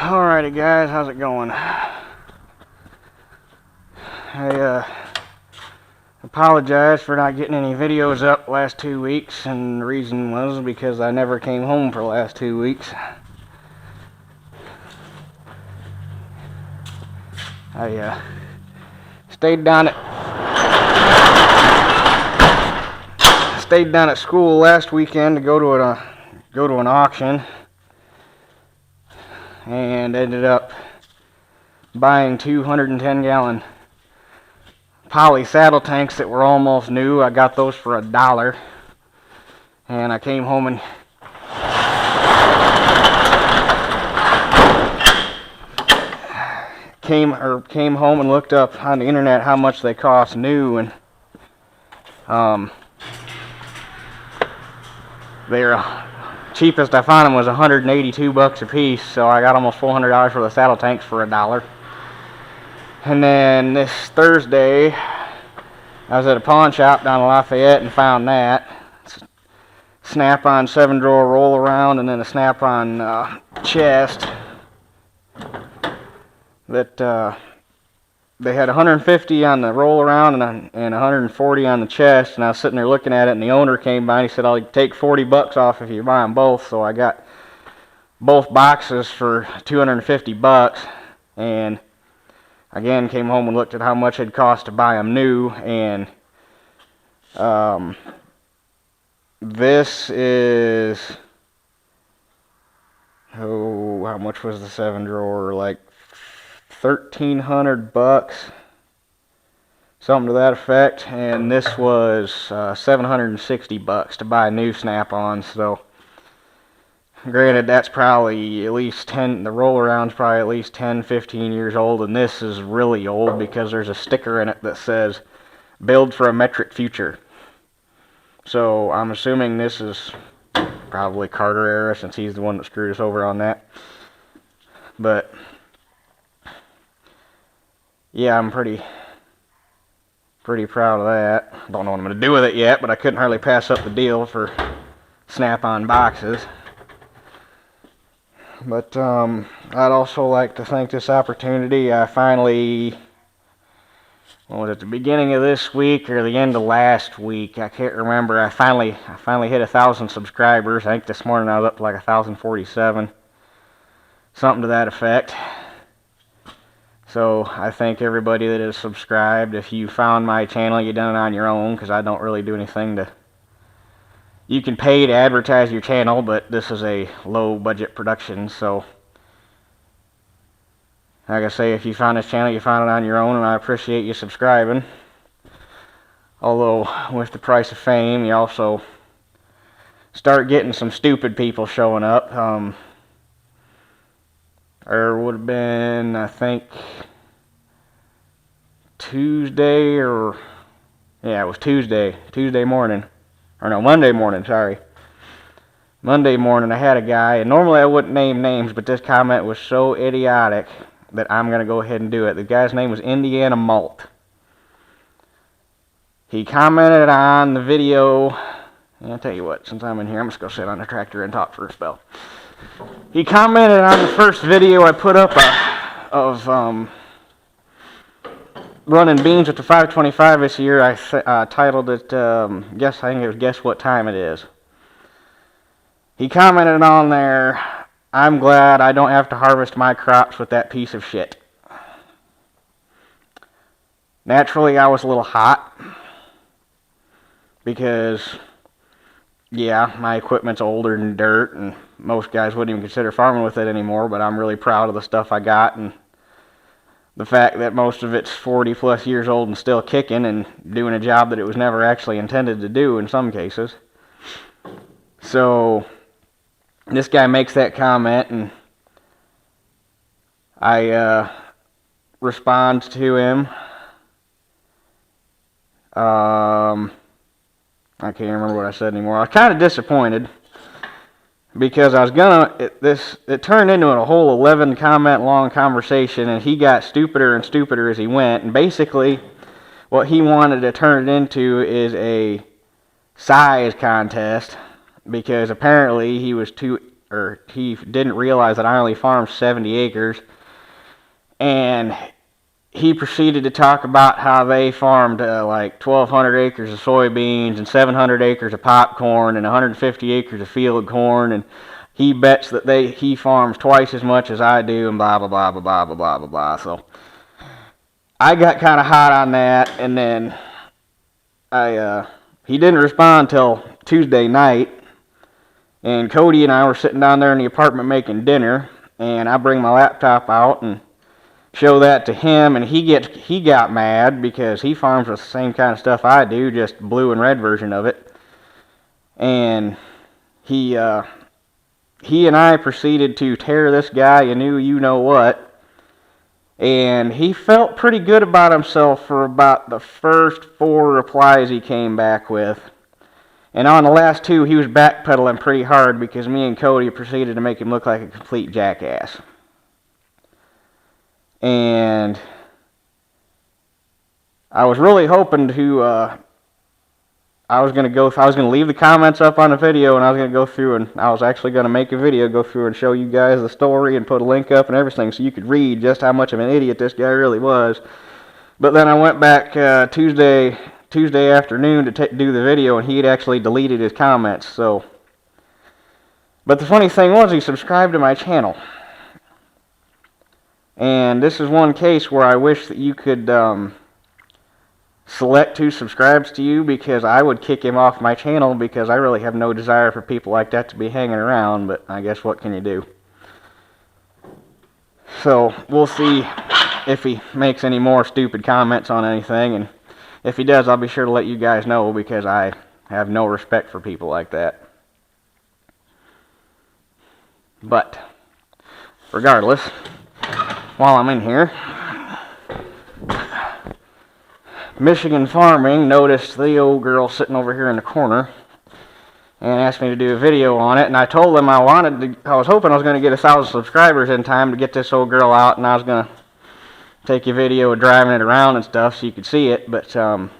Alrighty guys, how's it going? I apologize for not getting any videos up last 2 weeks, and the reason was because I never came home for the last 2 weeks. I stayed down at school last weekend to go to an auction, and ended up buying 210-gallon poly saddle tanks that were almost new. I got those for $1, and I came home and came home and looked up on the internet how much they cost new, and they're cheapest I found them was $182 a piece, so I got almost $400 for the saddle tanks for $1. And then this Thursday, I was at a pawn shop down in Lafayette and found that Snap-on 7-drawer roll around, and then a Snap-on chest that they had 150 on the roll around and 140 on the chest. And I was sitting there looking at it, and the owner came by and he said, "I'll take $40 off if you buy them both." So I got both boxes for $250, and again came home and looked at how much it cost to buy them new, and this is, how much was the 7-drawer? Like $1,300, something to that effect. And this was $760 to buy new Snap-ons. So granted, that's probably at least 10, the roll around's probably at least 10-15 years old, and this is really old because there's a sticker in it that says "Build for a Metric Future." So I'm assuming this is probably Carter era, since he's the one that screwed us over on that. But yeah, I'm pretty proud of that. Don't know what I'm going to do with it yet, but I couldn't hardly pass up the deal for Snap-on boxes. But I'd also like to thank this opportunity. I finally, was it the beginning of this week or the end of last week? I can't remember. I finally hit 1,000 subscribers. I think this morning I was up to like 1,047, something to that effect. So I thank everybody that is subscribed. If you found my channel, you done it on your own, because I don't really do anything to... You can pay to advertise your channel, but this is a low budget production, so like I say, if you found this channel, you found it on your own, and I appreciate you subscribing. Although with the price of fame, you also start getting some stupid people showing up. Or would have been, I think, Tuesday, or yeah, it was Tuesday morning, or no, Monday morning, sorry. Monday morning, I had a guy, and normally I wouldn't name names, but this comment was so idiotic that I'm going to go ahead and do it. The guy's name was Indiana Malt. He commented on the video, and I'll tell you what, since I'm in here, I'm just going to sit on the tractor and talk for a spell. He commented on the first video I put up of running beans with the 525 this year. I titled it, I think it was Guess What Time It Is. He commented on there, "I'm glad I don't have to harvest my crops with that piece of shit." Naturally, I was a little hot, because yeah, my equipment's older than dirt, and most guys wouldn't even consider farming with it anymore, but I'm really proud of the stuff I got, and the fact that most of it's 40+ years old and still kicking and doing a job that it was never actually intended to do in some cases. So this guy makes that comment, and I respond to him. I can't remember what I said anymore. I was kind of disappointed, because I was it turned into a whole 11 comment long conversation, and he got stupider and stupider as he went. And basically what he wanted to turn it into is a size contest, because apparently he was too he didn't realize that I only farmed 70 acres. And he proceeded to talk about how they farmed like 1,200 acres of soybeans and 700 acres of popcorn and 150 acres of field corn, and he bets that he farms twice as much as I do, and blah blah blah blah blah blah blah blah blah. So I got kind of hot on that, and then he didn't respond till Tuesday night, and Cody and I were sitting down there in the apartment making dinner, and I bring my laptop out and show that to him, and he got mad because he farms with the same kind of stuff I do, just blue and red version of it. And he and I proceeded to tear this guy a new you-know-what, and he felt pretty good about himself for about the first 4 replies he came back with. And on the last 2, he was backpedaling pretty hard because me and Cody proceeded to make him look like a complete jackass. And I was really hoping to, I was going to leave the comments up on the video, and I was going to go through, and I was actually going to make a video, go through and show you guys the story and put a link up and everything so you could read just how much of an idiot this guy really was. But then I went back Tuesday afternoon to do the video, and he had actually deleted his comments. So, but the funny thing was, he subscribed to my channel. And this is one case where I wish that you could select who subscribes to you, because I would kick him off my channel because I really have no desire for people like that to be hanging around, but I guess what can you do? So we'll see if he makes any more stupid comments on anything, and if he does, I'll be sure to let you guys know, because I have no respect for people like that. But regardless, while I'm in here, Michigan Farming noticed the old girl sitting over here in the corner and asked me to do a video on it, and I told them I was hoping I was going to get 1,000 subscribers in time to get this old girl out, and I was going to take a video of driving it around and stuff so you could see it. But well,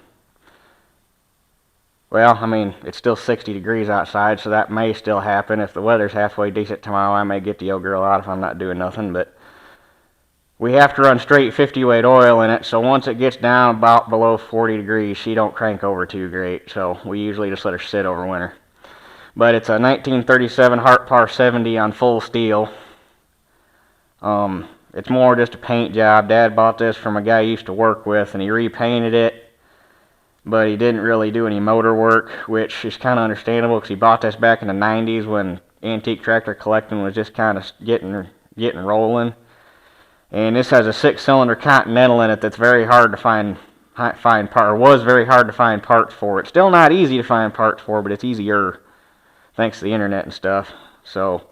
I mean, it's still 60 degrees outside, so that may still happen. If the weather's halfway decent tomorrow, I may get the old girl out if I'm not doing nothing. But we have to run straight 50 weight oil in it, so once it gets down about below 40 degrees, she don't crank over too great, so we usually just let her sit over winter. But it's a 1937 Hart Par 70 on full steel. It's more just a paint job. Dad bought this from a guy he used to work with, and he repainted it, but he didn't really do any motor work, which is kind of understandable because he bought this back in the 90s when antique tractor collecting was just kind of getting rolling. And this has a 6-cylinder Continental in it that's very hard to find was very hard to find parts for. It's still not easy to find parts for, but it's easier thanks to the internet and stuff. So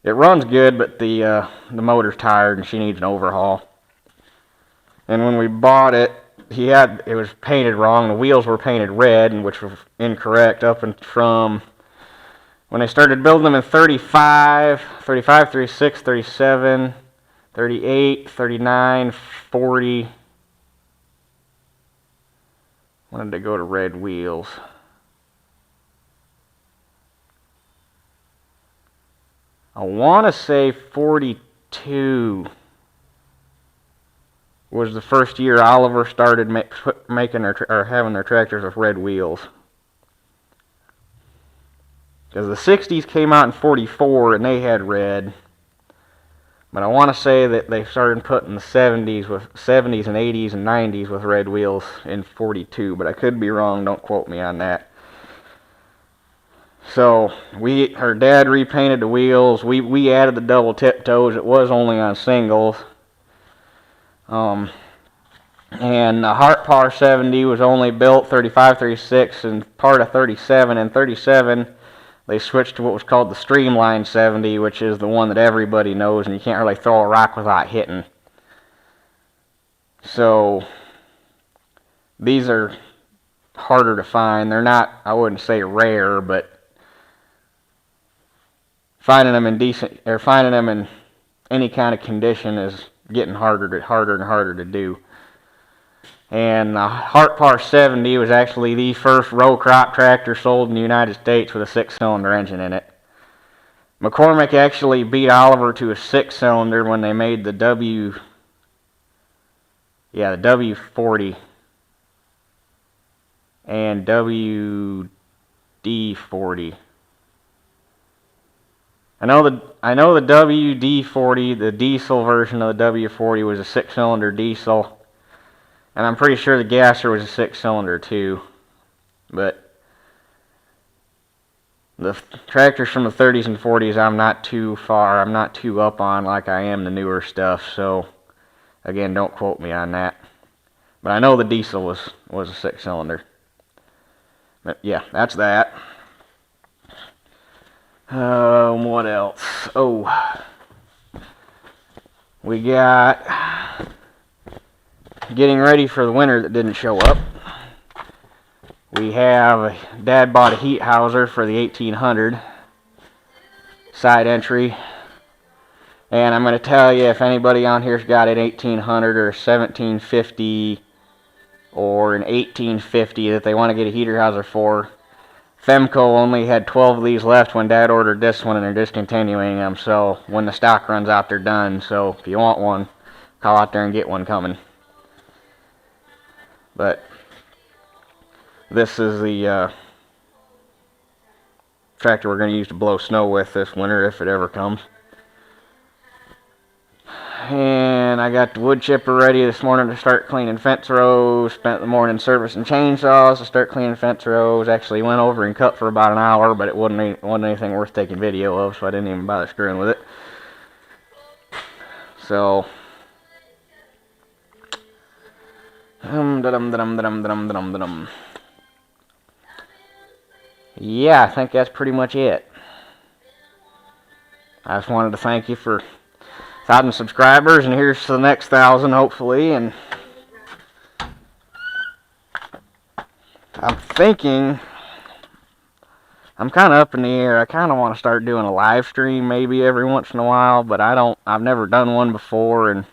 it runs good, but the motor's tired and she needs an overhaul. And when we bought it, it was painted wrong. The wheels were painted red, and which was incorrect up and from when they started building them in 35, 36, 37, 38, 39, 40. When did they go to red wheels? I want to say 42 was the first year Oliver started having their tractors with red wheels. Because the 60s came out in 44 and they had red. But I want to say that they started putting the 70s and 80s and 90s with red wheels in 42, but I could be wrong, don't quote me on that. So her dad repainted the wheels. We added the double tip toes. It was only on singles. And the Hart Par 70 was only built 35, 36 and part of 37. And 37, they switched to what was called the Streamline 70, which is the one that everybody knows, and you can't really throw a rock without hitting. So these are harder to find. They're not, I wouldn't say rare, but finding them in any kind of condition is getting harder and harder to do. And the Hart Par 70 was actually the first row crop tractor sold in the United States with a 6-cylinder engine in it. McCormick actually beat Oliver to a 6-cylinder when they made the W40 and WD40. I know the WD40, the diesel version of the W40, was a 6-cylinder diesel, and I'm pretty sure the gasser was a 6-cylinder too. But the tractors from the 30s and 40s, I'm not too up on like I am the newer stuff. So again, don't quote me on that. But I know the diesel was a 6-cylinder. But yeah, that's that. What else? Oh, we got getting ready for the winter that didn't show up. We have, Dad bought a heat houser for the 1800 side entry. And I'm going to tell you, if anybody on here's got an 1800 or a 1750 or an 1850 that they want to get a heater houser for, Femco only had 12 of these left when Dad ordered this one, and they're discontinuing them. So when the stock runs out, they're done. So if you want one, call out there and get one coming. But this is the tractor we're going to use to blow snow with this winter, if it ever comes. And I got the wood chipper ready this morning to start cleaning fence rows. Spent the morning servicing chainsaws to start cleaning fence rows. Actually went over and cut for about an hour, but it wasn't anything worth taking video of, so I didn't even bother screwing with it. So yeah, I think that's pretty much it. I just wanted to thank you for 1,000 subscribers, and here's to the next 1,000, hopefully. And I'm thinking, I'm kind of up in the air. I kind of want to start doing a live stream maybe every once in a while, but I've never done one before, and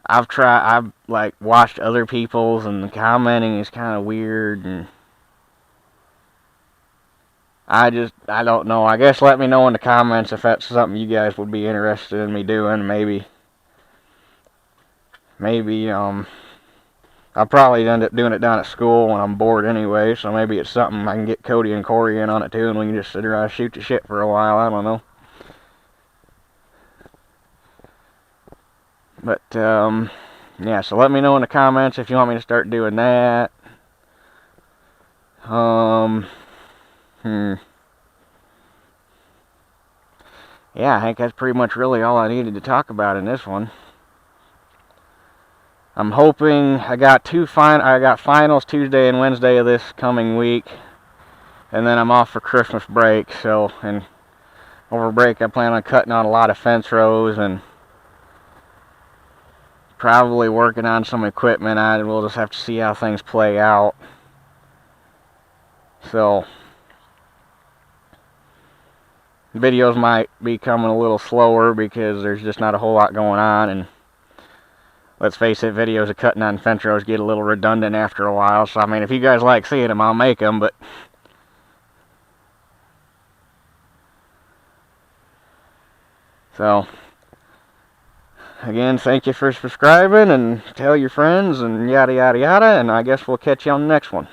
I've like watched other people's, and the commenting is kind of weird, and I don't know. I guess let me know in the comments if that's something you guys would be interested in me doing. Maybe I'll probably end up doing it down at school when I'm bored anyway, so maybe it's something I can get Cody and Corey in on it too, and we can just sit around and shoot the shit for a while. I don't know. But yeah, so let me know in the comments if you want me to start doing that. Yeah, I think that's pretty much really all I needed to talk about in this one. I'm hoping I got finals Tuesday and Wednesday of this coming week, and then I'm off for Christmas break. So, and over break I plan on cutting on a lot of fence rows and probably working on some equipment. We'll just have to see how things play out. So videos might be coming a little slower because there's just not a whole lot going on, and let's face it, videos of cutting on fence rows get a little redundant after a while. So I mean, if you guys like seeing them, I'll make them, but so again, thank you for subscribing, and tell your friends, and yada yada yada, and I guess we'll catch you on the next one.